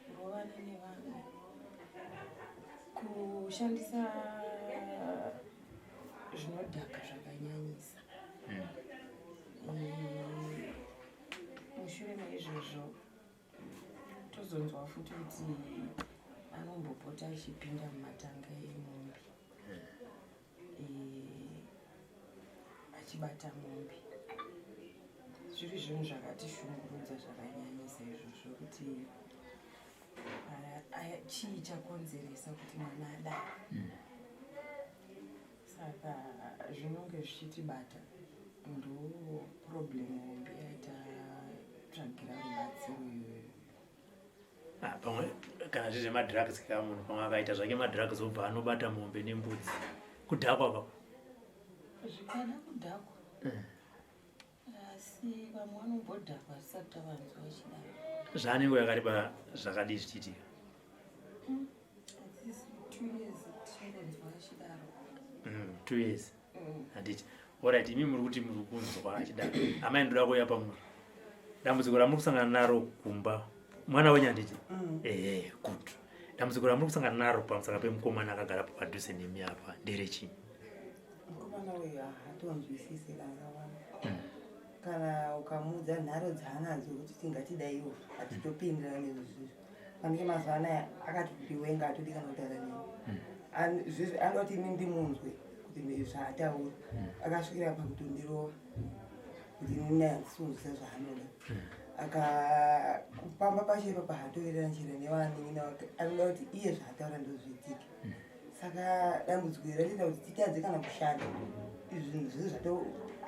kurovana nevanhu kushandisa zvinodhaka zvakanyanyisa. Mushure maizvozvo tozonzwa futi kuti anombopota achipinda mumatanga emombe achibata mombe. Zviri zvinhu zvakatishungurudza zvakanyanyisa izvozvo kuti chii chakonzeresa kuti mwana adai. Saka zvinonge zvichitibata ndo problem hombe yaitatsvagira rubatsiro iyoyo. Pamwe kana zviri madrugs kama munhu pamwe akaita zvake madrugs obva anobata mombe nembudzi kudhakwa kako zvikada kudhakwa asi vamwe vanombodhakwa zvisati tavanzwa vachidaro. zvaanenge yakareba zvakadii zvichiitika? 2 years tinonzwa achidaro. 2 years. Handiti alright, imi muri kuti muri kunzwa achidaro. Amai ndoda kuuya pamuri. Dambudziko ramuri kusangana naro kumba mwana wenyu handiti? Good. Dambudziko ramuri kusangana naro pamusaka pemukomana akagara padhuze nemi apa nderechii? Mukomana uyu hatonzwisisi rakawanda. Kana ukamuudza nharo dzaanadzo kuti tingatidaiwo hatitopindira nezvizvi. Panike mazuva anaya akati kuti wenga atodi kana kutaura neni. Anoti imi ndimunzwe kuti zvaataura. Akasvikira pakutondirova kuti ndinyasunzisa zvaanoda. Akapamba pachiro pahatoerera njira nevanini anoda kuti iye zvaataura ndozviitike. Saka dambudziko ratiita kuti titadze kana kushanda. Izvi zviro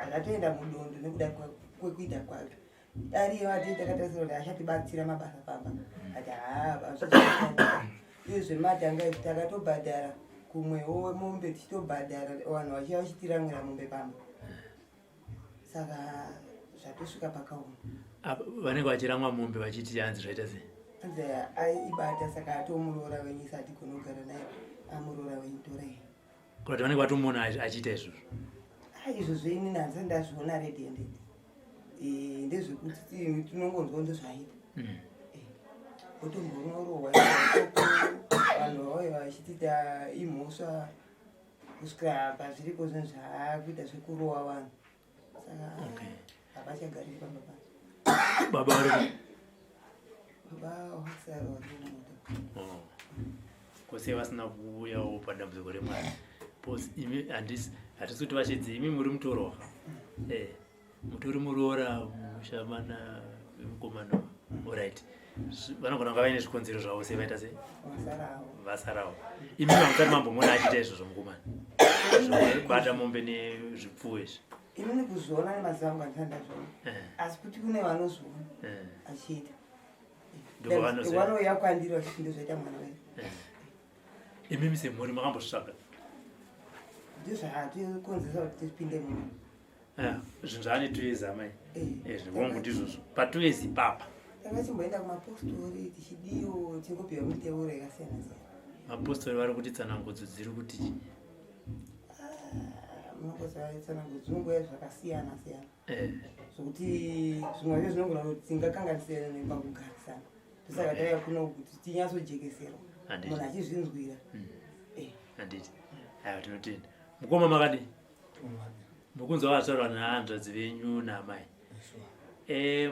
zvatoenda mudondo nekuda kwekuita kwacho. Ariyo ati takatarisa kuti achatibatsira mabasa pamba. Ati izvo zvemadhanga takatobhadhara kumwewo mombe tichitobhadhara vanhu vachiva vachitiramwira mombe pamba. Saka zvatosvika pakaoma. Vanenge vachiramwa mombe vachiti hanzi zvaita sei? Hanzi aibata saka atomurora wenyu isati kunogara naye amurora wenyu torai. Kuti vanenge vatomuona achiita izvozvo? Izvo zvenyu nanzi ndazviona red handed. Ndezvekuti tinongonzwa ndozvaita. Otombonorohwa vanhu vauya vachitita imhosva kusvika pazviripo zvinhu zvaakuita zvekurohwa vanhu. Saka havachagari pamba pano. Baba vari baba wasara vari kwose vasina kuuyawo padambudziko remwana. Pose imi handisi kuti vachidzi imi muri mutorohwa. Mutori muroora mushamana mukomana. Alright. Vanogona kunga vaine zvikonzero zvavo sei vaita sei? Vasarawo. Imi hamusati mambomona achiita izvozvo mukomana? Zvokubata mombe nezvipfuwo izvi. Inini kuzviona nemaziva angu andisanda zvona. Asi kuti kune vanozviona achiita. Vanouya kwandiri vachiti ndozvaita mwana wedu. Imi semhuri makambosvaka? Ndozvatikonzeresa kuti tipinde muno. Zvinhu zvaane 2 years amai. Zvivongo ndizvozvo. Pa2 years ipapa. Takachimboenda kumapostori tichidiwo tingobhiwa miteuro yakasiyana siyana. Mapostori vari kuti tsanangudzo dziri kuti chii? Munongozva tsanangudzo dzinongoya zvakasiyana siyana. Zvokuti zvimwe zvacho zvinogona kuti tingakanganisira nepakugarisana. Saka tauya kuno kuti tinyatsojekeserwa. Munhu achizvinzwira. Handiti. Tinotenda. Mukoma makadii? Mukunzwa vataurwa nehanzvadzi venyu naamai.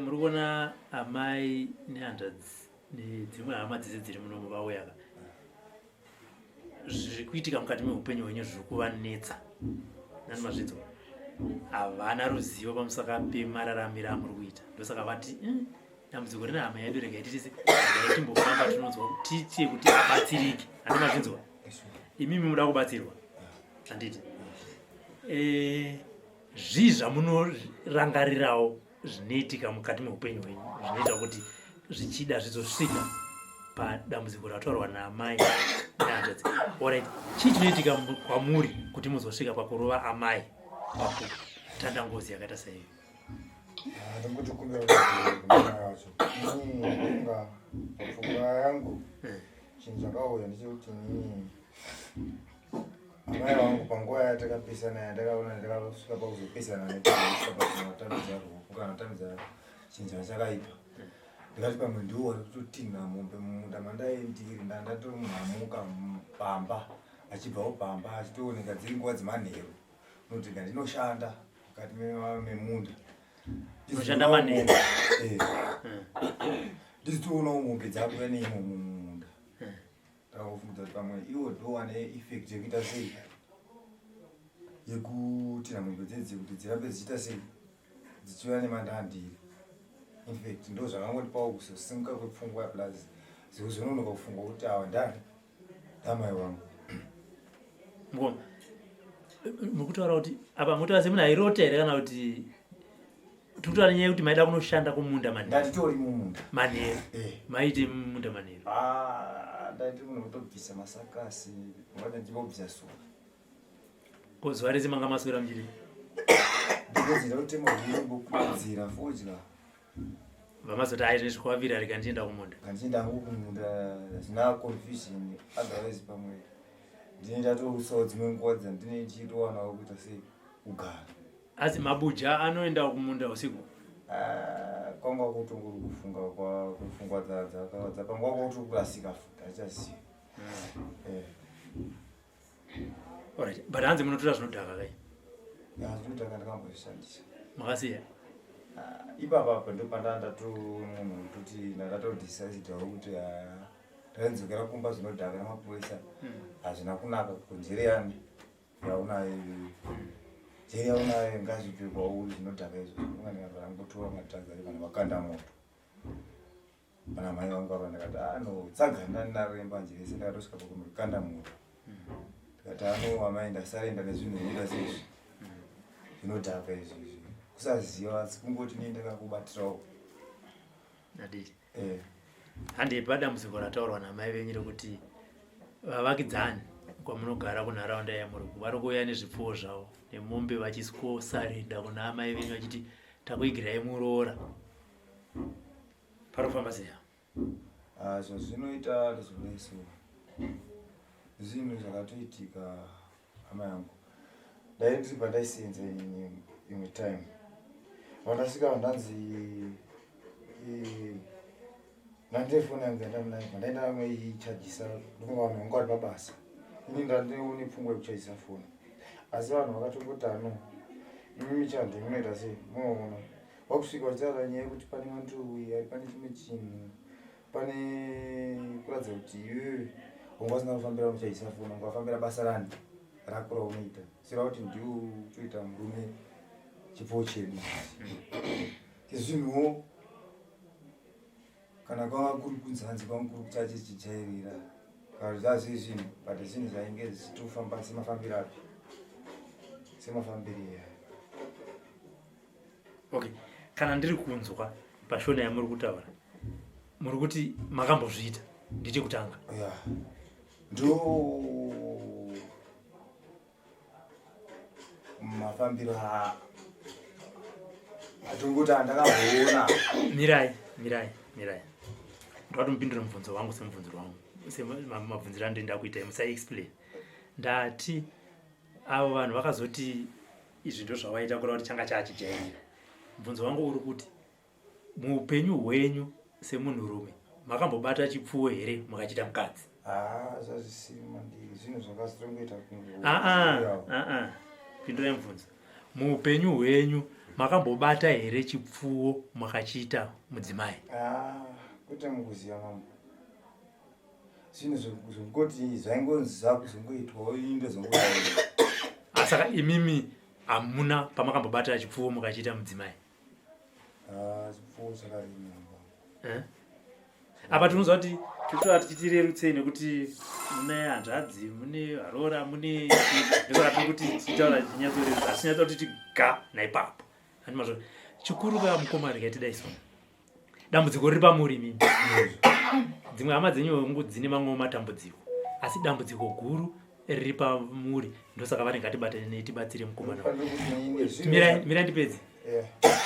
Muri kuona amai nehanzvadzi nedzimwe hama dzese dziri muno muvauya ka. Zviri kuitika mukati meupenyu hwenyu zviri kuvanetsa. Nani mazvinzwa? Havana ruzivo pamusaka pemararamiro amuri kuita. Ndosaka vati dambudziko rina hama yedu regai titise timbofamba tinonzwa titie kuti abatsirike. Nani mazvinzwa? Imimi muda kubatsirwa. Handiti. Zvii zvamunorangarirawo zvinoitika mukati meupenyu hwenyu zvinoita kuti zvichida zvizosvika padambudziko rataurwa naamai nehanzvadzi. Alright, chii chinoitika kwamuri kuti muzosvika pakurova amai pakutanda ngozi yakaita seiyo? Ndingokumbira kumira wacho. Nga pfungwa yangu chinhu chakauya ndechekuti amai vangu panguva yatakapesana yandakaona ndakasvika pakuzopesana netamidza chinhu chakaipa. ndikati pamwe ndiwo kutotinha mombe mumunda mandaendiri ndandatomhamuka pamba achibvawo pamba achitooneka dziri nguva dzemanheru noti ndinoshanda mukati memunda unoshanda manheru ndizitoonawo mombe dzakuya neimo mumunda ndakafungudza kuti pamwe iwo ndowane effect yekuita sei yekuti nhamwe dzedzi kuti dzirambe dzichiita sei dzichiva nemandandiri. In fact ndo zvakangotipawo kuzosimuka kwepfungwa plus zvozononoka kufungwa kuti awa ndani damai wangu mukutaura kuti apa mutoa semuna irota here kana kuti tikutaura nyaya yekuti maida kunoshanda kumunda manheru ndatitori mumunda manheru maite mumunda manheru ndati munhu kutobvisa masakasi ngada ndibobvisa sura kozuva rese manga maswera muchiri ndinozira kutema hwirombo kudzira fodya vamazoti aite zvikwavira rikandienda kumunda kandienda hangu kumunda zvina confusion otherwise pamwe ndinoita tousawo dzimwe nguva dzandine ndichitowanawo kuita sei kugara. Asi mabuja anoenda kumunda usiku kwanga kutongori kufunga dzapangwa kuti kurasika futa achaziva. Alright, but hanzi munotora zvinodhaka kai? Zvinodhaka ndakambozvishandisa. Makasiya? Ipapa ndopandandatu munhu kuti ndakatodecide kuti ndainzokera kumba zvinodhaka namapurisa hazvina kunaka kunjere yani yaunayo jeri yaunayo ngazvipirwawo uri zvinodhaka izvo unganeka zvarangotora matadzi ari vanhu vakanda moto pana mai vangu ava ndakati no tsaganda naremba njere se ndakatosvika pakumukanda moto ndikati amai ndasarenda nezvinhu zvinoita seizvi zvinodhaka izvi kusaziva asi kungoti nini ndakakubatirawo nadii handi padambudziko rataurwa namai venyu rekuti vavakidzani kwamunogara kunharaunda yamuri vari kuuya nezvipfuwo zvavo nemombe vachisarenda kuna amai venyu vachiti takuigirai muroora parikufamba seya zvazvinoita rezvoneso zvinhu zvakatoitika hama yangu dai ndibva ndaisenza imwe time vandasvika vandanzi nandifoni yangu yandamunaika ndaenda amwe ichajisa ndomwe vanhu vanga vari mabasa ini ndandione pfungwa yekuchajisa foni asi vanhu vakatongoti imi chando munoita sei munoona wakusvika uchitaura nyaya yekuti pane manduwi ari pane chimwe chinhu pane kuratidza kuti iwewe unga usina kufambira muchajisa foni unga wafambira basa rani rako raunoita sera kuti ndiwo toita murume chipfuwo chedu izvinhuwo kana kwanga kuri kunzanzi kwanga kuri kuchache chichairira kana zvazvi zvinhu but zvinhu zvainge zvichitofamba semafambiro api semafambiro okay kana ndiri kunzwa pashona yamuri kutaura muri kuti makambozviita nditi kutanga ndo mafambiro atongoti andakaona mirai ndoti mupindure mubvunzo wangu semubvunziro wangu semabvunziro andoenda kuita musaexplain ndati avo vanhu vakazoti izvi ndo zvavaita kura kuti changa chachijairira mubvunzo wangu uri kuti muupenyu hwenyu semunhurume makambobata chipfuwo here mukachita mukadzi? Zvazvisima ndiri zvinhu zvakasitongoita pindurai mubvunzo muupenyu hwenyu makambobata here chipfuwo makachiita mudzimai? Kuti mukuziva mambo zvinhu zvokoti zvaingonzi zvakuzongoitwawo inde zongoita asaka imimi hamuna pamakambobata chipfuwo mukachiita mudzimai? Chipfuwo chakarima apa tinozwa kuti titoa tichitirerutsei nekuti mune hanzvadzi mune harora mune ndokurati kuti titaura tinyatsorerutsa asinyatsa kuti tiga naipapo handimazvo chikuru kamukoma rikaitida isona dambudziko riri pamuri mimi dzimwe hama dzenyu hungu dzine mamwewo matambudziko asi dambudziko guru riri pamuri ndosaka vari ngatibatane tibatsire mukomana mirai ndipedzi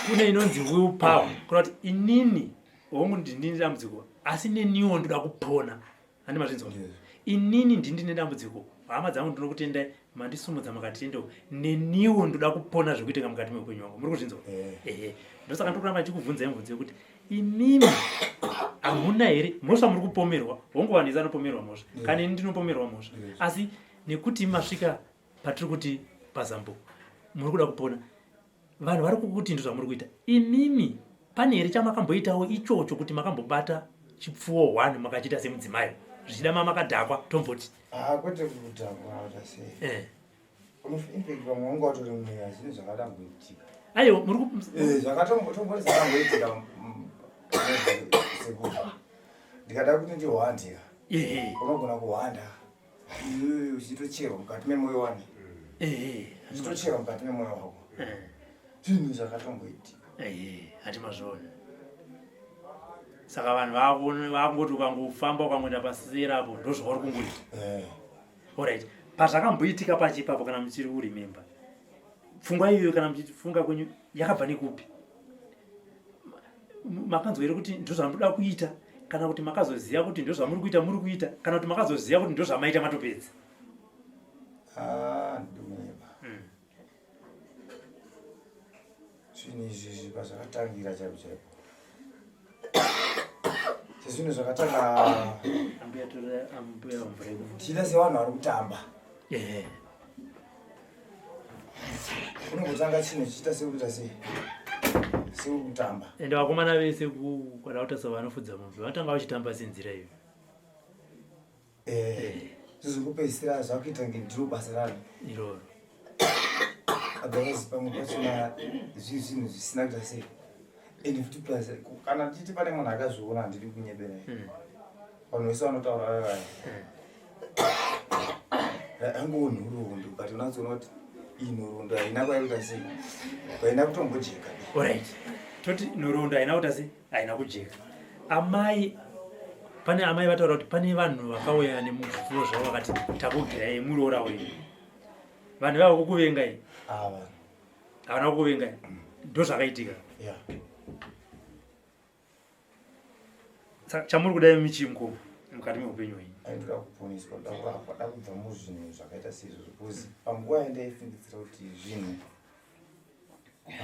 kune inonzi will power kuna kuti inini hongu ndini dambudziko asi neniwo ndoda kupona handimazvinzwa inini ndine dambudziko hama dzangu ndinokutendai mandisumudza makatiendewo neniwo ndoda kupona zvekuitenga mukati meupenyu wangu muri kuzvinzwa ndosaka ndokuramba ndichikubvunzai mubvunzo yekuti imimi amuna here mhosva muri kupomerwa wongowanisa anopomerwa mhosva kana ini ndinopomerwa mhosva asi nekuti masvika patiri kuti pazambo muri kuda kupona vanhu vari kukuti ndo zvamuri kuita imimi pane here chamakamboitawo ichocho kuti makambobata chipfuwo 1 makachita semudzimai zvichida mamakadhakwa tomboti kwete kudhakwa tase unofinipekwa mwanga watori mweya zvinhu zvakadangoitika aiwa muri zvakatomboitika sekuti ndikada kuti ndihwandika unogona kuhwanda uchitocherwa mukati memoyo wani uchitocherwa mukati memoyo wako zvinhu zvakatomboitika hati mazvona saka vanhu vakungoti ukangofamba ukangoenda paserapo ndozvauri kungoita alright pazvakamboitika pachipapo kana muchiri kurememba pfungwa iyoyo kana muchifunga kwenyu yakabva nekupi makanzwa here kuti ndo zvamunoda kuita kana kuti makazoziva kuti ndo zvamuri kuita muri kuita kana kuti makazoziva kuti ndo zvamaita matopedza ndomeba zvinhu izvi pazvakatangira chaipo chaipo sezvinhu zvakatanga tiita sevanhu vari kutamba unongotanga chinhu chiita sekuita sei seuri kutamba ende vakomana vese kana kutasa vanofudza mumve vatanga vachitamba senzira iyo zvizokupeisira zvakuita ndiro basa rano iroro otherwise pamwe pachona zvinhu zvisina kuita sei ende futi plus kana titi pane munhu akazviona handiri kunyebera vanhu vese vanotaura vaya angowo nhoroondo but unatsoona kuti iyi nhoroondo haina kwaikuita sei haina kutombojeka alright toti nhoroondo haina kuita sei haina kujeka amai pane amai vataura kuti pane vanhu vakauya nemuzvipfuwo zvavo vakati takugirai murorawe vanhu vavo kukuvengai havana kukuvengai ndo zvakaitika chamuri kudai michimko mukati meupenyu hwenyu aindoda kuponeswa dakurapwa da kubva muzvinhu zvakaita seizvozvo because panguva yandaifungidzira kuti zvinhu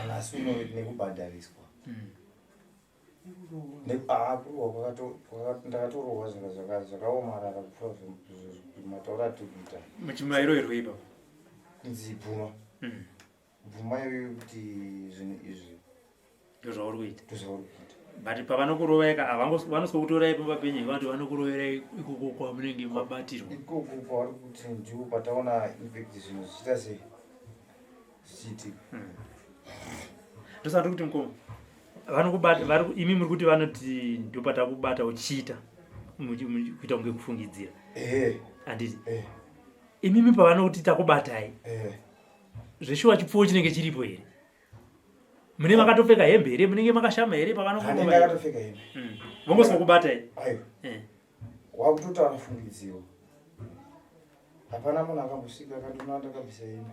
anasi nekubhadhariswa ndakatorohwa zvakaomarara kupfuura mataura atikuita muchimairowero ipapo kunzi bvuma bvuma iyoyo kuti zvinhu izvi ndozvauri kuita ndozvauri kuita but pavanokurovaika vanosikutorai pamapenyu vanti vanokuroverai ikoko kwamunenge mabatirwa ikoko kwavari kuti ndiwo pataona infect zvinhu zvichiita sei zvichiitika ndosati kuti mukoma vanokubata imi muri kuti vanoti ndopata kubata uchiita kuita kunge kufungidzira handiti imimi pavanokuti takubatai zveshuwa chipfuwo chinenge chiripo here mune makatopfeka hembe here munenge makashama here pavanokakatopfeka hembe vongosima kubatai wakutotaura fungidziro hapana munhu akambosvika akandonanda kabvisa hembe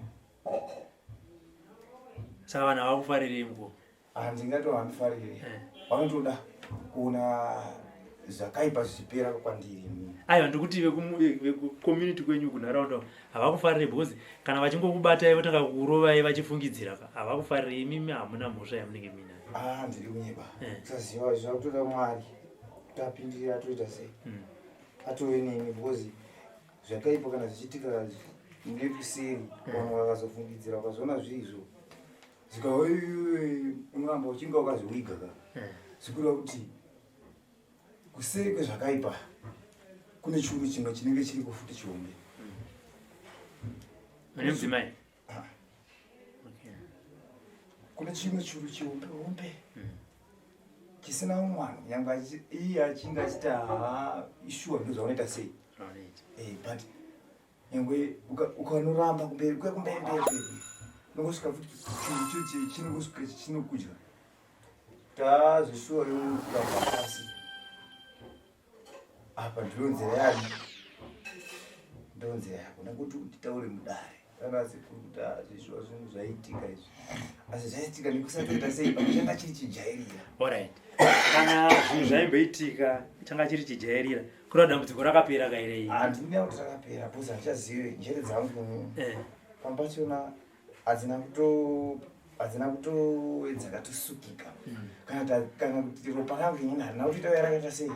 saka vanhu havakufarirei muko handingati handifarire vanotoda kuona zvakaipa zvichipera kwandiri aiwa ndikuti vekucommunity kwenyu kunharaunda havakufarirei because kana vachingokubatai votanga kurovai vachifungidzira havakufarirei imimi hamuna mhosva yamunenge muinayo ndiri kunyeba kusaziva zvakutoda mwari kuti apindirira atoita sei atove nemi because zvakaipa kana zvichiitika nekuseri vanhu vakazofungidzira vakazoona zviizvo unoramba uchinga wakazviwiga zikureva kuti kuseri kwezvakaipa kune chiuru chimwe chinenge chiri kufuti chiombe mudzimai kune chimwe chiuru chiombe chisina umwana nyanga iye achinga achita ishuwa ndo zvaunoita sei but nyangwe ukanoramba kumberi kwekumbembemberi nongosvika futi chiuru chinongosvika chinokudya tazvishuwa yokuramba pasi apa ndinonzera yani ndonzera yako nekuti nditaure mudare kanasi kuti zvishuwa zvinhu zvaitika izvi asi zvaitika nekusatoita sei pachanga chiri chijairira alright kana zvinhu zvaimboitika changa chiri chijairira kuri dambudziko rakapera kairei handina kuti rakapera bcause handichazive njere dzangu pamba chona hadzina kutowedza katosukika kana kuti ropa rangu inini harina kuti itauya rakaita sei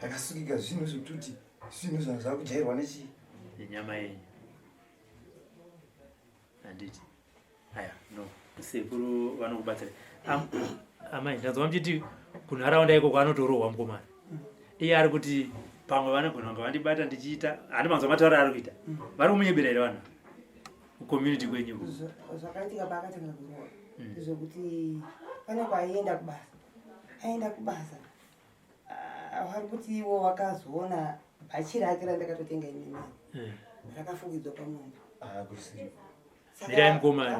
akasukika zvinhu zvekuti zvinhu zvanza kujairwa nechi nenyama yenyu handiti haya no sekuru vanokubatsira amai ndanzwa muchiti kunharaunda iko kwaanotorohwa mukomana iye ari kuti pamwe vanogona kunge vandibata ndichiita handi manzwa matauro ari kuita vari kumunyebera here vanhu kucommunity kwenyu zvakaitika paakatanga kurohwa zvokuti pane kwaaienda kubasa vari kuti iwo wakazoona bhachi rake randakatotenga inini rakafukidzwa pamombe mirai mukomana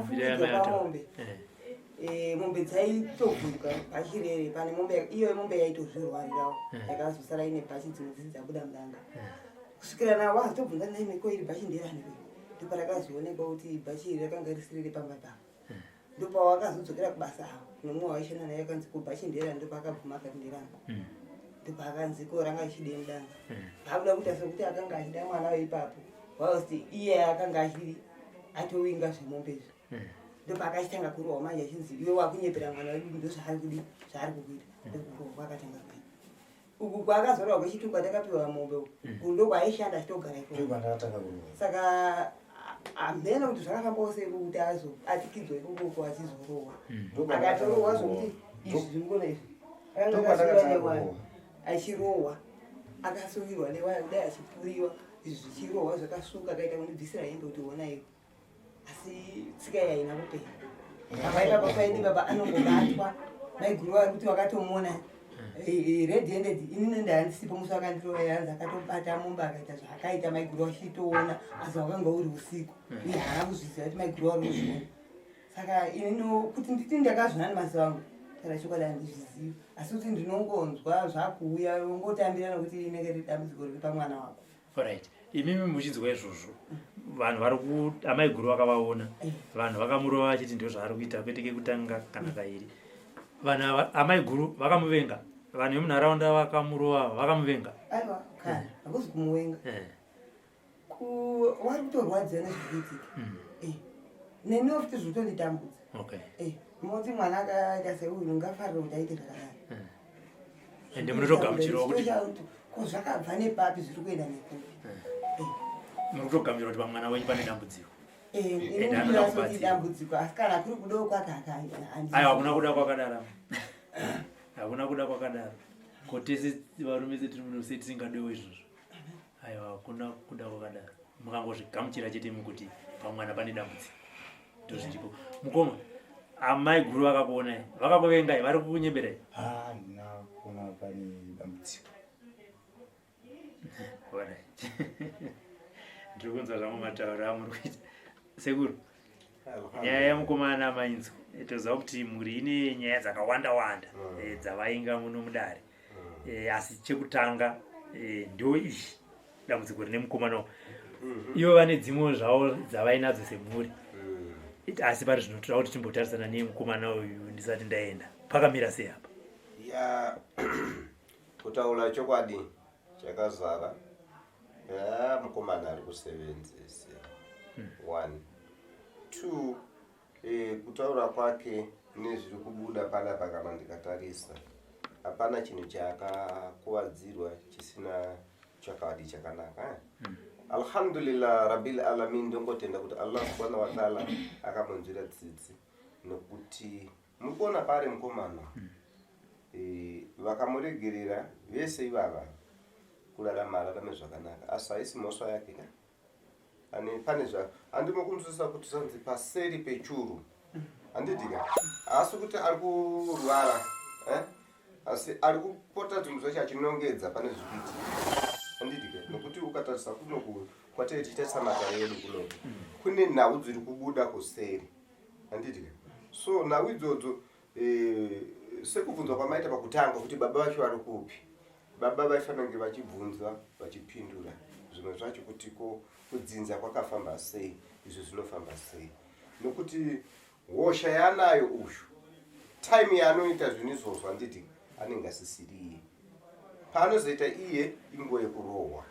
pamombe mombe dzaitovhurika bhachi rere pane mombe iyo mombe yaitozvirwarirawo yakazosara ine bhachi dzimwe dzisi dzabuda mudanga kusvikira nawo azotobvunza naimeko iri bhachi nderani ndoparakazoonekwa kuti bhachi iri rakanga risirire pamba pavo ndopawakazodzokera kubasa avo nomwe waishana naye akanzi kubhachi nderani ndopakabvuma akati nderani ndopaakanziko ranga ichide mudanga pabuda kuita sekuti akanga achida mwana weipapo whilst iye akanga achiri atowinga zvemombezvo ndopakachitanga kurohwa manje achinzi iwe wakunyepera mwana wedu ndozvaari kudi zvaari kukuita ndokurohwa kwakatanga kuita uku kwaakazorohwa kwechituku kwatakapiwa mombe uku ndokwaishanda achitogara ikoko saka hamene kuti zvakafambawo seko kuti atikidzwa ikokoko achizorohwa akatorohwa zvokuti izvi zvimukona izvi akangakasukirwa newaya achirohwa akasukirwa newaya kudai achipuriwa izvi zvichirohwa zvakasuka akaita kundibvisira hembe kuti ona iko asi tsika iyi haina kupera apaipapa paini baba anongobatwa maiguru ari kuti wakatomona red handed inini ndahandisipo musi wakandiroyanzi akatobata mombe akaita zvaakaita maiguru achitoona asi wakanga uri usiku uye haana kuzviziva kuti maiguru ari uzviona saka inino kuti nditi ndakazvona nemaziva angu kana chokwadi handizvizivi asi kuti ndinongonzwa zvakuuya ongotambira nokuti inenge riri dambudziko riri pamwana wako alright imimi muchinzwa izvozvo vanhu vari amaiguru vakavaona vanhu vakamurova vachiti ndio zvaari kuita kwete kekutanga kana kairi vanhu amaiguru vakamuvenga vanhu vemunharaunda vakamurova vakamuvenga aiwa kana hakuzi kumuvenga wari kutorwadzira nezvikuitika neniwo futi zvotonditambudza moti mwana akaita seuyu ngafarire kuti aite zvakanaka ende munotogamuchirawo kuti ko zvakabva nepapi zviri kuenda nekupi munotogamuchira kuti pamwana wenyu pane dambudziko inoti dambudziko asi kana kuri kudoko aiwa hakuna kuda kwakadaro hakuna kuda kwakadaro kotese varume setiri muno setisingadewo izvozvo aiwa hakuna kuda kwakadaro mukangozvigamuchira chete mukuti pamwana pane dambudziko ndozviripo mukoma amai guru vakakuonai vakakuvengai vari kukunyeberai handina kuona pane dambudziko ndiri kunzwa zvamwe matauro amuri kuita sekuru nyaya yamukomana mainzwa toziva kuti muri ine nyaya dzakawanda wanda dzavainga muno mudare asi chekutanga ndo izvi dambudziko rine mukomana ivo vane dzimwe zvavo dzavainadzo semhuri asi pari zvinotora kuti timbotarisana nemukomana uyu ndisati ndaenda pakamira sei apa ya kutaura chokwadi chakazara mukomana ari kusevenzesa 1 2 kutaura kwake nezviri kubuda panapa kana ndikatarisa hapana chinhu chakakuvadzirwa chisina chakadi chakanaka alhamdulillah rabbil alamin ndongotenda kuti Allah subhanahu wa ta'ala akamunzwira tsitsi nokuti mukuona pari mukomana vakamuregerera vese ivava kurarama rarame zvakanaka asi haisi mhosva yake ka ane pane zva handimokunzwisisa kuti sanzi paseri pechuru handidika asi kuti ari kurwara asi ari kupota zvinhu zvacho achinongedza pane zvikuiti handidika nokuti ukatarisa kunoku kwatei tichitaisa matare edu kunoku kune nhau dziri kubuda kuseri handidika so nhau idzodzo sekubvunzwa kwamaita pakutanga kuti baba vacho vari kupi baba vaifanira kunge vachibvunza vachipindura zvimwe zvacho kuti kudzinza kwakafamba sei izvo zvinofamba sei nokuti hosha yaanayo uyu time yaanoita zvinhu izvozvo handiti anenge asisiri iye paanozoita iye inguva yekurohwa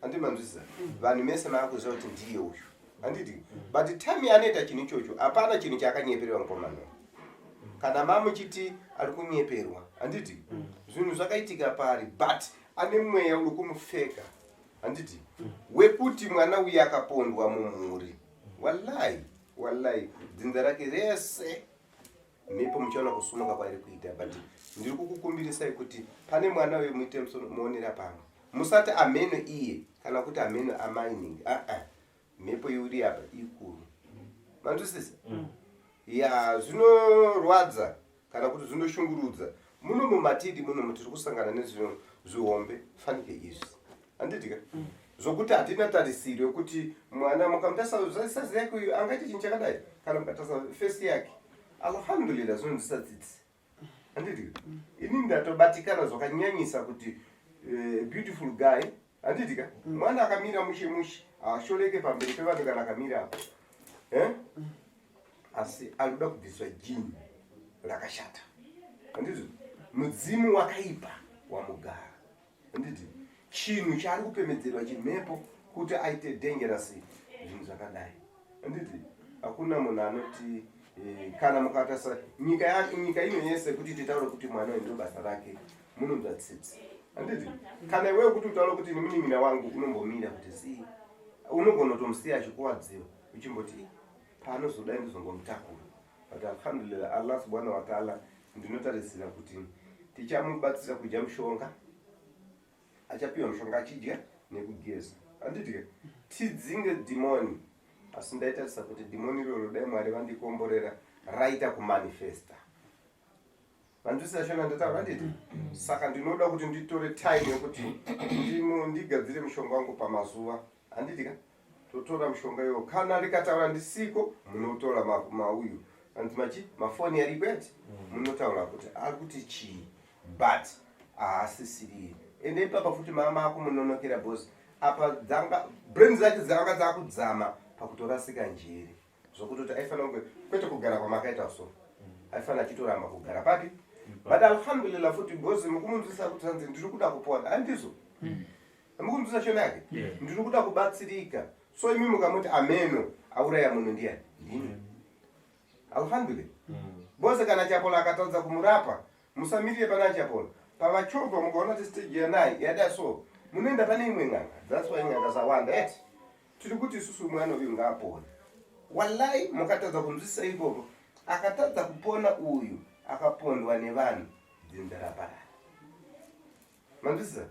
handimanzwisisa vanhu mese maakuziva kuti ndiye uyu handiti but time yaanoita chinhu ichocho hapana chinhu chakanyeperwa mukomana kana mamuchiti ari kunyeperwa handiti zvinhu zvakaitika pari but ane mweya uri kumufeka handiti wekuti mwana uyu akapondwa mumhuri wallahi dzinza rake rese mhepo muchaona kusumuka kwairi kuita but ndiri kukukumbirisai kuti pane mwana uyu muite muonera pamwe musati ameno iye kana kuti ameno amining mhepo iuri apa ikuru mandisisa ya zvinorwadza kana kuti zvinoshungurudza muno mumatidi muno mutiri kusangana nezvino zvihombe fanike izvi handitika zvokuti hatina tarisiro kuti mwana mukamutasa sazi yake uyu angaita chinhu chakadai kana mukatasa fesi yake alhamdulillah zvinonzisa tsitsi handitika ini ndatobatikana zvakanyanyisa kuti beautiful guy handitika mwana akamira mushe ashoreke pamberi pevanhu kana akamira apo asi anoda kubviswa jini rakashata handiti mudzimu wakaipa wamugara handiti chinhu chaari kupemedzerwa chimhepo kuti aite dangerous zvinhu zvakadai handiti hakuna munhu anoti kana mukatasa nyika ino yese kuti titaure kuti mwana uyu ndo basa rake munonzwa tsitsi handiti kana iwewe kuti utaure kuti nemunin'ina wangu unombomira kuti zii unogona kutomusiya achikuwadziwa uchimboti paanozodai ndizongomutakura but alhamdulillah Allah subhanahu wa ta'ala ndinotarisira kuti tichamubatsira kudya mushonga achapiwa mushonga achidya nekugeza handiti tidzinge dhimoni asi ndaitarisa kuti dhimoni iroro dai Mwari vandikomborera raita kumanifesta vandisina shona ndataura handiti saka ndinoda kuti nditore time yekuti ndigadzire mushonga wangu pamazuva handitika totora mushonga iwo kana rikataura ndisiko munotora mauyu anzi mafoni aripo yati munotaura kuti ari kuti chii but haasisiri ende ipapa futi mama ako munonokera bosi apa brain dzake dzanga dzakudzama pakutorasika njeri zvokutoti aifanira kunge kwete kugara kwamakaita so aifanira achitoramba kugara papi but alhamdulillah futi bosi mukumunzwisa kuti sanzi ndiri kuda kupona handizo mukunzwisa shona yake ndiri kuda kubatsirika so imi mukamuti ameno auraya munhu ndiani ndini alhamdulillah bose kana chapola akatadza kumurapa musamirire pana chapola pavachovha mukaona kuti stage yanai yada so munoenda pane imwe ng'anga that's why ng'anga zawanda eti tiri kuti isusu mwana uyu ngaapona wallahi mukatadza kunzwisisa ipopo akatadza kupona uyu akapondwa nevanhu dzinza raparara manzwisisa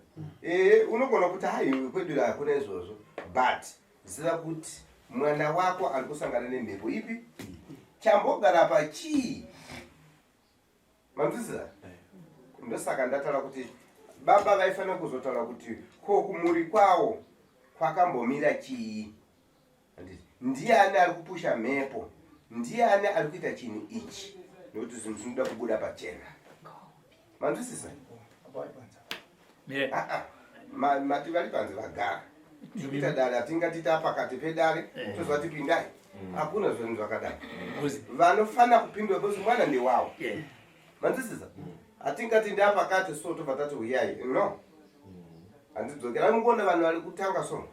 unogona kuti hai kwedu hakuna izvozvo but ziva kuti mwana wako ari kusangana nemhepo ipi chambogara pachii manzwisisa ndosaka ndataura kuti baba vaifanira kuzotaura kuti ko kumuri kwawo kwakambomira chii ndiani ari kupusha mhepo ndiani ari kuita chinhu ichi nokuti zvinhu zvinoda kubuda pachena manzwisisa mati vari panze vagara tikuita dare hatingatita pakati pedare tozva tipindai hakuna zvinhu zvakadai vanofanira kupindwa kozi mwana ndewavo manzwisisa hatingati ndapakati so tobva tati uyai no handidzokera mukuona vanhu vari kutanga so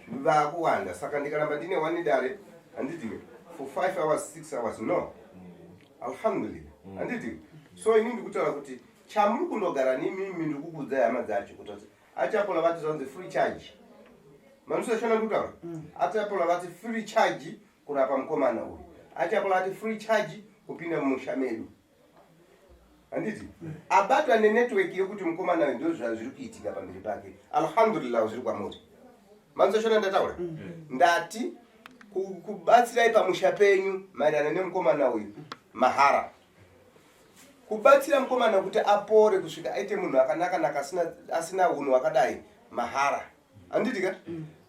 vakuwanda saka ndikaramba ndine one dare handiti for 5 hours 6 hours no alhamdulillah handiti so ini ndikutaura kuti chamuri kundogara nimimi ndiri kukudzai hama dzacho kuti achapola vati zvanzi free charge manusashona ndikutaura achapola vati free charge kurapa mukomana uyu achapola vati free charge kupinda mumusha medu handiti abatwa nenetwork yekuti mukomana uyu ndo zvazviri kuitika pamberi pake alhamdulillah zviri kwamuri manusashona ndataura ndati kubatsirai pamusha penyu maererano nemukomana uyu mahara kubatsira mukomana kuti apore kusvika aite munhu akanaka asina unhu wakadai mahara handitika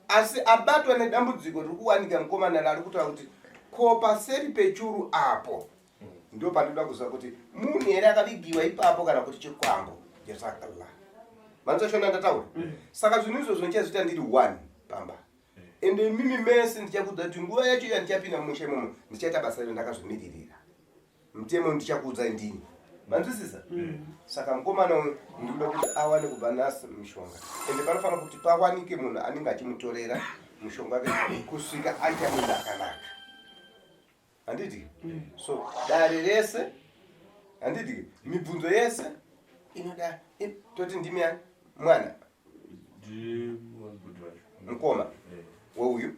asi abatwa nedambudziko riri kuwanika mukomana rari kutaura kuti ko paseri pechuru apo ndo pandoda kuziva kuti munhu here akavigiwa ipapo kana kuti chikwambo jesakallah manzashona ndataura saka zvinhu izvozvo ndichazviita ndiri 1 pamba ende mimi mese ndichakudza kuti nguva yacho yandichapinda mumusha imomo ndichaita basa iro ndakazvimiririra mutemo ndichakuudzai ndini manzwisisa saka mukomana uyu ndikuda kuti awane kubva nasi mushonga ende panofanira kuti pawanike munhu anenge achimutorera mushonga wake kusvika aita munhu akanaka handiti so dare rese handiti mibvunzo yese inoda toti ndimi yani mwana mkoma weuyu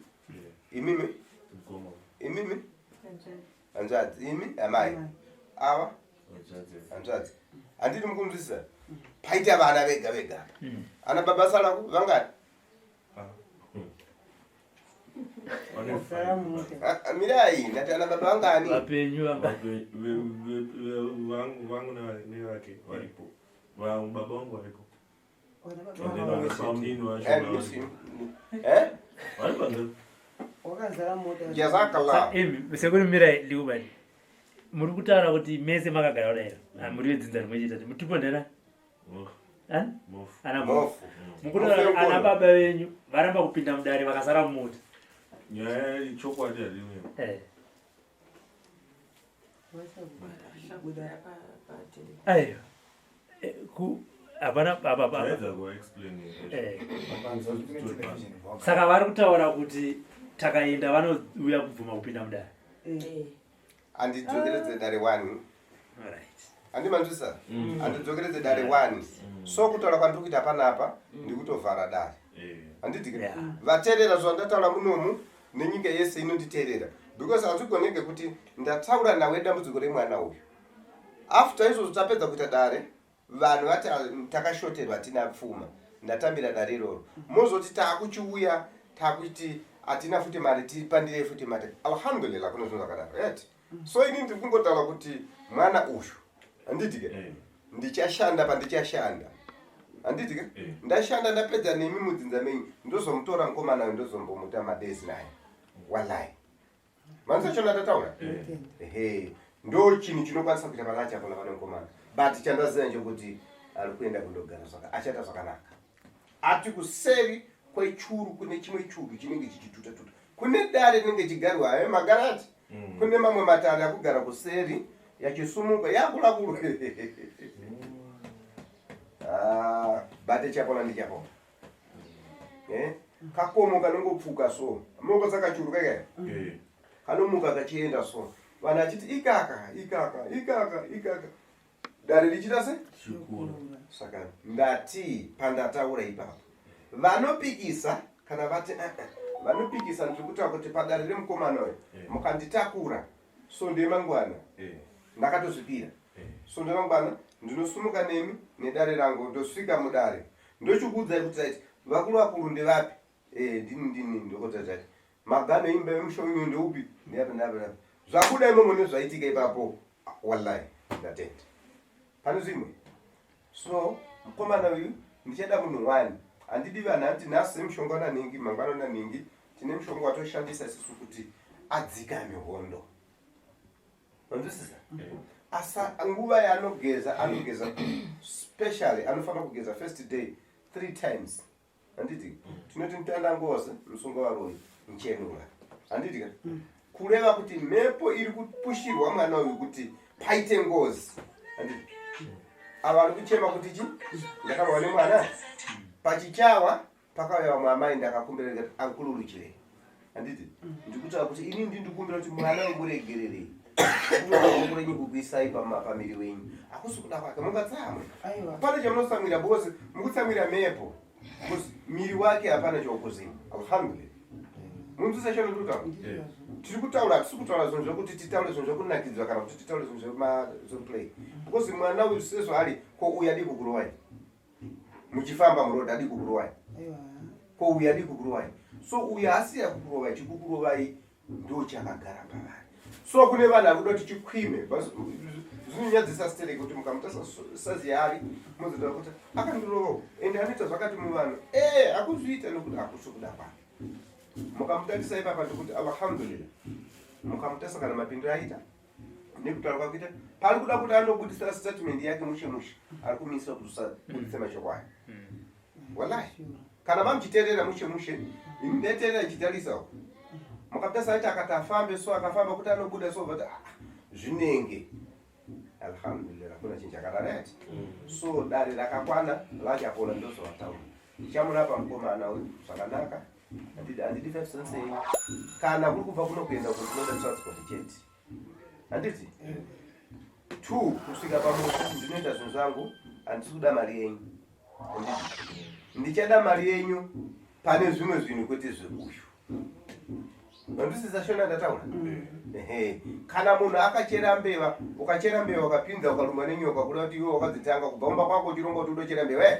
imimi anzadzi imi amai awa anzadzi anditi mukumzisa paita vana vega ana baba sala vangani mirai ndati ana baba vangani vapenyu vangu nevake varipo baba vangu varipo sekuri mirai liubani muri kutaura kuti mese makagara kudai muri vedzinza rimwe chete mutipondera mukutaura ana baba venyu varamba kupinda mudare vakasara mumota nyaya chokwadi hadine aiyo hapana saka vari kutaura kuti takaenda vanouya kubvuma kupinda mudare andidzokeredze dare 1 andimanzwisa andidzokeredze dare 1 so kutaura kwandiri kuita panapa ndikutovhara dare anditi vateerera zvandataura munomu nenyika yese inonditeerera because hazvigoneke kuti ndataura nawe dambudziko remwana uyu after izvozvo tapedza kuita dare vanhu vati takashoterwa hatina pfuma ndatambira dare iroro mozoti taakuchiuya takuiti hatina futi mari tipandire futi mari alhamdulillah kuno zvinhu zvakadaro right so ini ndiri kungotaura kuti mwana uyu handitike ndichashanda pandichashanda handitike ndashanda ndapedza nemi mudzinza menyu ndozomutora mukomana uyu ndozombomuta madezi naye wallahi manisa chona tataura ndo chinhu chinokwanisa kuita panachapona pane mukomana but chandaziva nchokuti ari kuenda kundogara achata zvakanaka ati kuseri kwechuru kune chimwe churu chinenge chichituta-tuta kune dare rinenge chigarwa haye magarati kune mamwe matare akugara kuseri yachisumuka yakulakulu bate chapona ndichapona kakomo kanongopfuka so moko sakachuru kaka kanomuka kachienda so vanhu achiti ikaka dare lichita se saka ndati pandataura ipapo vanopikisa kana vati vanopikisa ndikutaura kuti padare remukomana uyu mukanditakura sonde mangwana ndakatozvipira sonde mangwana ndinosumuka nemi nedare rangu ndosvika mudare ndochikuudzai kuti aiti vakuru ndevapi ndini ndokotazati magano imba yemushonyo ndeupi ndapi zvakuda imomo nezvaitika ipapo wallahi ndatenda pane zvimwe so mukomana uyu ndichada munhu wani handidi vanhu anti nhasi mushonga naningi mangwana naningi tine mushonga watoshandisa isusu kuti adzikame hondo anzwisisa asa nguva yaanogeza specially anofanira kugeza first day 3 times handiti tinoti mutanda ngozi musungo waroyi nchenura handiti kureva kuti mhepo iri kupushirwa mwana uyu kuti paite ngozi handiti ava ari kuchema kuti chi ndakawa nemwana pachichawa pakauya vamwe amai ndakakumbirira kuti ankululuchirei handiti ndikutaura kuti ini ndindikumbira kuti mwana wemuregererei unorenyi kukuisai pamiri wenyu hakusi kuda kwake mungatsamwe pane chamunotsamwira because mukutsamwira mhepo because miri wake hapana chaukuziva alhamdulillah munzwisa chano ndikutaura tiri kutaura hatisi kutaura zvinhu zvokuti titaure zvinhu zvokunakidzwa kana kuti titaure zvinhu zvoplay because mwana uyu sezvo ari ko uyu adi kukurovai muchifamba murodhi adi kukurovai ko uyu adi kukurovai so uyu asiya kukurovai chikukurovai ndo chakagara pavari so kune vanhu vari kuda kuti chikwime zvinonyadzisa stereki kuti mukamutasaziya ari muzotaura kuti akandirovawo ende anoita zvakati muvanhu akuzviita nokuti akusi kuda kwake mukamutarisa ipapa ndikuti alhamdulillah mukamutasa kana mapindiro aita nekutaura kwakuita pari kuda kuti anobudisa statement yake mushe ari kumisa kuti usabudise mashoko ayo wallahi kana mamuchiteerera mushe ini ndateerera ichitarisawo mukamutasa aiti akati afambe so akafamba kuti anobuda so but zvinenge alhamdulillah kuna chinhu chakadaraiti so dare rakakwana lachapona ndozovataura ndichamurapa mukomana uyu zvakanaka handidi 5 cents kana kuri kubva kuno kuenda kunoda transport chete handiti 2 kusvika pamoto ndinoita zvinhu zvangu andisuda mari yenyu ndichada mari yenyu pane zvimwe zvinhu kwete zveuyu ndisisashona ndataura kana munhu akachera mbeva ukachera mbeva ukapinza ukarumwa nenyoka kuda kuti iwe wakadzitanga kubva kwako chirombo kuti udochera mbeva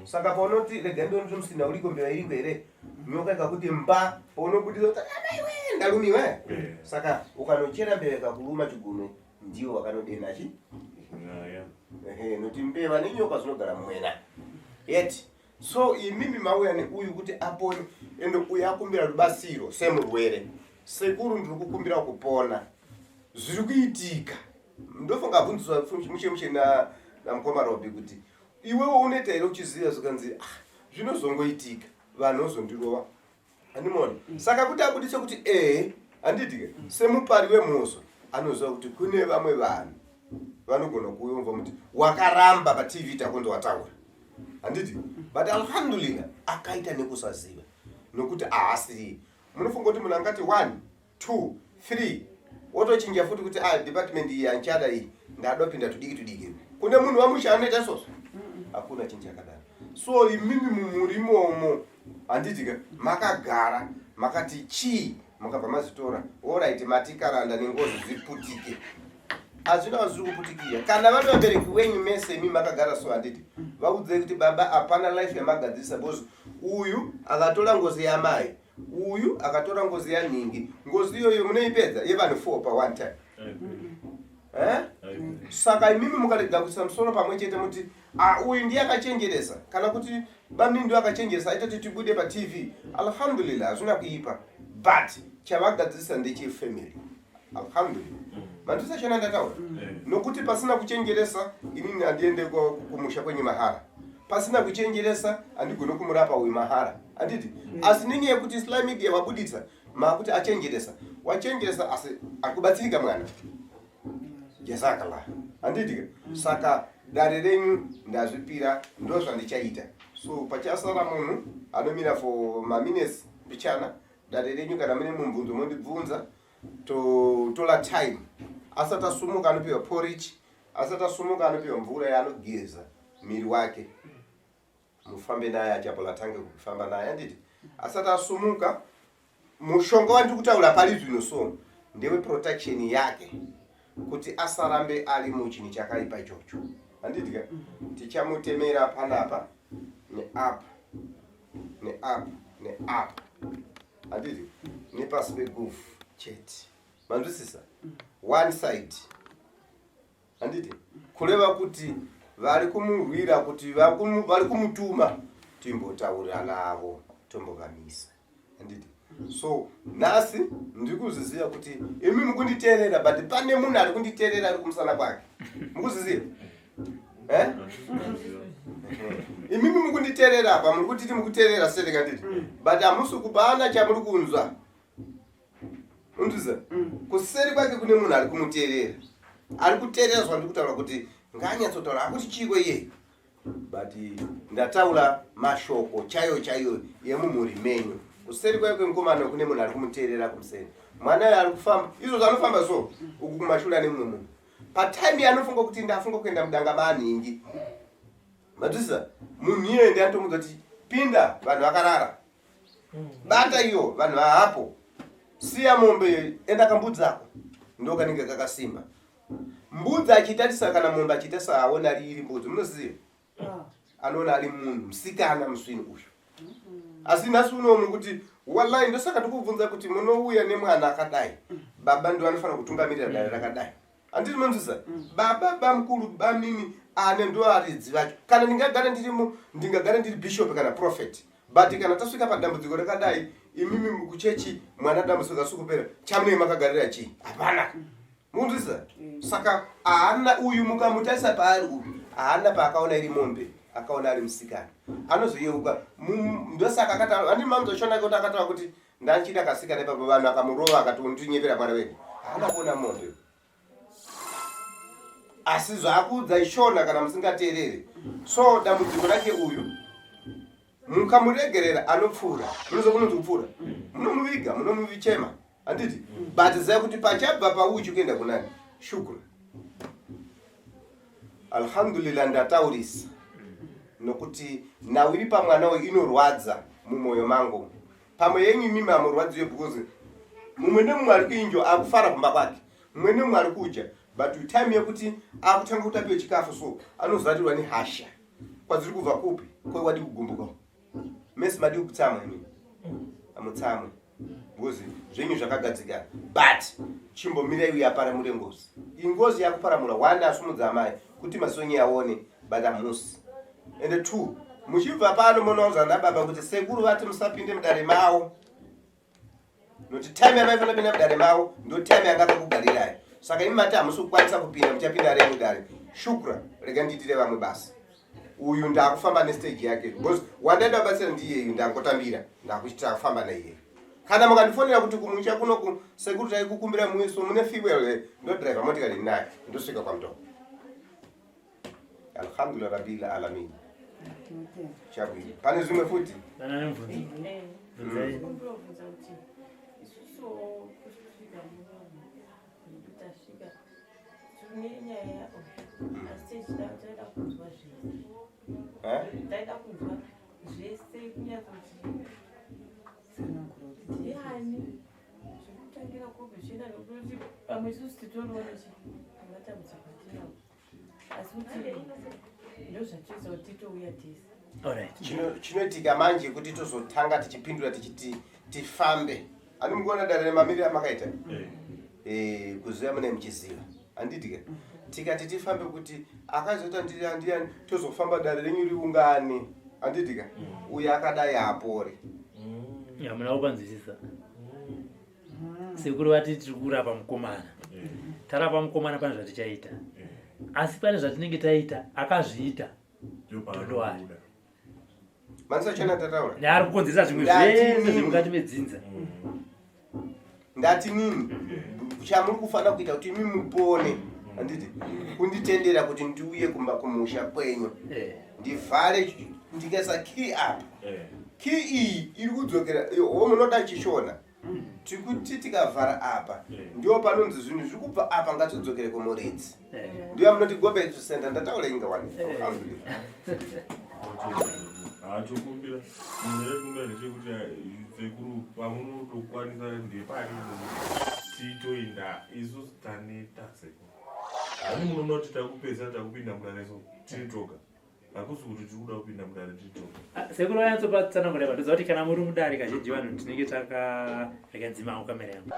saka paunoti rega ndoni musina uriko mbeva iriko here nyoka ikakuti mba paunobudisa kuti amaiwe ndarumiwe saka ukanochera mbeva ikakuruma chigume ndiwo wakanodenachi noti mbeva nenyoka zvinogara mwena yeti so imimi mauya neuyu kuti apone ende uyu akumbira rubasiro semurwere sekuru ndiri kukumbira kupona zviri kuitika ndofunga bvunziswa mushe namukoma Robi kuti iwewo unoita here uchiziva zvikanzi zvinozongoitika vanhu ozondirova andimona saka kuti abudise kuti handiti semupari wemhosva anoziva kuti kune vamwe vanhu vanogona kuumva kuti wakaramba paTV takondowataura handiti but alhamdulillah akaita nekusaziva nokuti haasi munofunga kuti munhu angati 1 2 3 wotochinja futi kuti department iyi anchada iyi ndadopinda tudiki kune munhu wamusha anoita soso hakuna chinhu chakadaro so imimi mumurimomo handiti makagara makati chii mukabva mazitora alright matikaranda nengozi dziputike hazvina zviri kuputikira kana vari vabereki wenyu mese imi makagara so handiti vaudzei kuti baba hapana life yamagadzirisa bcause uyu akatora ngozi yamai uyu akatora ngozi yanhingi ngozi iyoyo munoipedza yevanhu 4 pa one time saka imimi mukarega kuisa musoro pamwe chete muti uyu ndiye akachenjeresa kana kuti bani ndiye akachenjeresa aitoti tibude paTV alhamdulillah hazvina kuipa but chavagadzirisa ndechefamily alhamdulillah mandisashona ndataura nokuti pasina kuchenjeresa inini handiende kumusha kwenye mahara pasina kuchenjeresa handigone kumurapa uyu mahara handiti asi nenyaya yekuti Sly Media wabudisa makuti achenjeresa wachenjeresa asi akubatsirika mwana jazakallah handiti saka dare renyu ndazvipira ndo zvandichaita so pachasara munhu anomira for maminutes mbichana dare renyu kana mune mubvunzo mondibvunza tola time asati asumuka anopiwa porridge asati asumuka anopiwa mvura yaanogeza miri wake mufambe naye achapola tange kufamba naye handiti asati asumuka mushonga wandiri kutaura pari zvino so ndewe protection yake kuti asarambe ari muchinhu chakaipa ichocho handiti tichamutemera panapa neapa handiti nepasi pegufu chete manzwisisa one side handiti kureva kuti vari kumurwira kuti vari kumutuma timbotaura navo tombovamisa handiti so nhasi ndiri kuzviziva kuti imi mukunditeerera but pane munhu ari kunditeerera ari kumusana kwake mukuzviziva imimi mukunditeerera apa muri kutiti mukuteerera sereka nditi but hamusi kupana chamuri kunzwa unzviza kuseri kwake kune munhu ari kumuteerera ari kuteerera zvandiri kutaura kuti ngaanyatsotaura akuti chiko iye but ndataura mashoko chaiyo yemumhuri menyu kuseri kwake mukomana kune munhu ari kumuteerera kumuseri mwanayo ari kufamba izvo zvanofamba so uku kumashura nemumwe munhu patime yanofunga kuti ndafunga kuenda mudanga maningi matisa munhu iyende anotomudza kuti pinda vanhu vakarara bata iyo vanhu vahapo siya mombe enda kambudzi ako ndokanenge kakasimba mbudzi achitatisa kana mombe achitatisa aona riri mbudzi munoziva anoona ari munhu musikana musvini uyu asi nhasi unomu kuti wallahi ndosaka ndikubvunza kuti munouya nemwana akadai baba ndo anofanira kutungamirira dare rakadai handiti munzisa baba bamukuru bamimi ane ndo aridzi vacho kana ndingagara ndiri bishop kana prophet but kana tasvika padambudziko rakadai imimi kuchechi mwana dambudziko kasukupera chamunei makagarira chii hapana munzisa saka haana uyu mukamutarisa paari uyu haana paakaona iri mombe akaona ari musikana anozoyeuka ndosaka akataura handi mamuzoshona kuti akataura kuti ndanchida kasikana ipapo vanhu akamurova akati undinyepera mwana wedu haana kuona mombe asi zvakuudza ishona kana musingateerere so dambudziko rake uyu mukamuregerera anopfuura munozokunonzi kupfuura munomuviga munomuvichema handiti but zai kuti pachabva pauyu chikuenda kunani shukuru alhamdulillah ndataurisa nokuti nawiri pamwana we inorwadza mumoyo mangu pamwe yenyu mimi amurwadziwe because mumwe nemumwe ari kuinjo akufara kumba kwake mumwe nemumwe ari kudya but time yekuti akutanga kutapiwe chikafu so anozatirwa nehasha kwadziri kubva kupi kwewadi kugumbuka mesi madi kutsamwa imi amutsamwe ngozi zvenyu zvakagadzikana but chimbomirai uyapara muri ngozi ingozi yakuparamura one asumudza amai kuti masonyi aone but amusi and 2 muchibva pano munauza nababa kuti sekuru vati musapinde mudare mavo noti time yamaifana pinda mudare mavo ndo time yanga kugarirai saka imi mati hamusi kukwanisa kupinda muchapinda rei mudare shukra rega ndiitire vamwe basa uyu ndakufamba nestage yake because wandaenda kubatsira ndiyeyu ndangotambira ndakuchita kufamba naiye kana mukandifonera kuti kumusha kunoku sekuru taikukumbira muiso mune fiwele ndo driver motikari naye ndosvika kwamutoko alhamdulillah rabbil alamin chabwino pane zvimwe futi chinoitika manje kuti tozotanga tichipindura tichiti tifambe ani mukuona dare nemamiriro amakaita kuziva mune muchiziva handitika tikati tifambe kuti akazota ndiani tozofamba dare renyu riungane handitika uyo akadai apore muna kupanzwisisa sekuru vati tiri kurapa mukomana tarapa mukomana pane zvatichaita asi pane zvatinenge taita akazviita ndowari manisa chena tataura naari kukonzesa zvimwe zvese zvemukati medzinza ndati nini chamuri kufanira kuita kuti imi mupone handiti kunditendera kuti ndiuye kumba kumusha kwenyu ndivhare ndikaisa key apa key iyi iri kudzokera munoda chishona tikuti tikavhara apa ndio panonzi zvinhu zviri kubva apa ngatidzokere kumuredzi ndiyo munoti go back to center ndataura inga wani chokumbira munhu ndechekuti sekuru pamunotokwanisa ndepari titoenda isusu taneta sekuru ani munoti takupedza takupinda mudareso tiritoga hakusi kuti tikuda kupinda mudare tiritoga sekuru vanyatsopa tsanangura vanhu kuti kana muri mudare kazhinji vanhu tinenge takanzima kamera yangu